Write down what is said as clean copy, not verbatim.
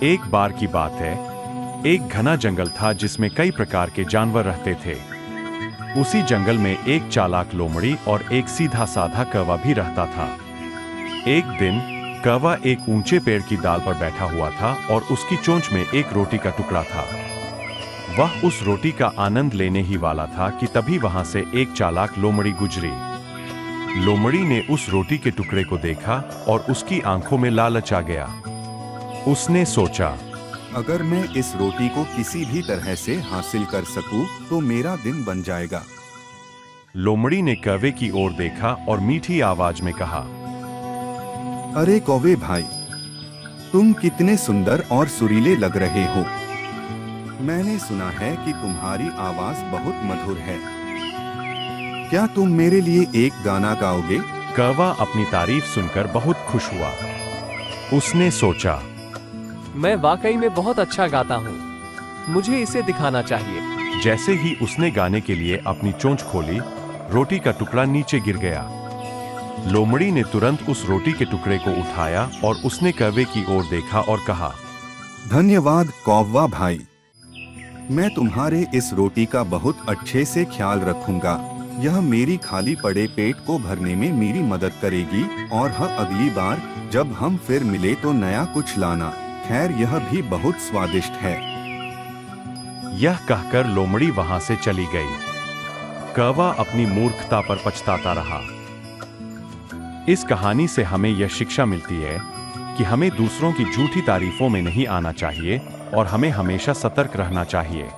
एक बार की बात है, एक घना जंगल था जिसमें कई प्रकार के जानवर रहते थे। उसी जंगल में एक चालाक लोमड़ी और एक सीधा साधा कौवा भी रहता था। एक दिन कौवा एक ऊंचे पेड़ की डाल पर बैठा हुआ था और उसकी चोंच में एक रोटी का टुकड़ा था। वह उस रोटी का आनंद लेने ही वाला था कि तभी वहां से एक चालाक लोमड़ी गुजरी। लोमड़ी ने उस रोटी के टुकड़े को देखा और उसकी आंखों में लालच आ गया। उसने सोचा, अगर मैं इस रोटी को किसी भी तरह से हासिल कर सकूं, तो मेरा दिन बन जाएगा। लोमड़ी ने कौवे की ओर देखा और मीठी आवाज में कहा, अरे कौवे भाई, तुम कितने सुंदर और सुरीले लग रहे हो। मैंने सुना है कि तुम्हारी आवाज बहुत मधुर है। क्या तुम मेरे लिए एक गाना गाओगे? कौवा अपनी तारीफ सुनकर बहुत खुश हुआ। उसने सोचा, मैं वाकई में बहुत अच्छा गाता हूँ, मुझे इसे दिखाना चाहिए। जैसे ही उसने गाने के लिए अपनी चोंच खोली, रोटी का टुकड़ा नीचे गिर गया। लोमड़ी ने तुरंत उस रोटी के टुकड़े को उठाया और उसने कौवे की ओर देखा और कहा, धन्यवाद कौवा भाई, मैं तुम्हारे इस रोटी का बहुत अच्छे से ख्याल रखूंगा। यह मेरी खाली पड़े पेट को भरने में मेरी मदद करेगी और हाँ, अगली बार जब हम फिर मिले तो नया कुछ लाना। खैर, यह भी बहुत स्वादिष्ट है। यह कहकर लोमड़ी वहां से चली गई। कौवा अपनी मूर्खता पर पछताता रहा। इस कहानी से हमें यह शिक्षा मिलती है कि हमें दूसरों की झूठी तारीफों में नहीं आना चाहिए और हमें हमेशा सतर्क रहना चाहिए।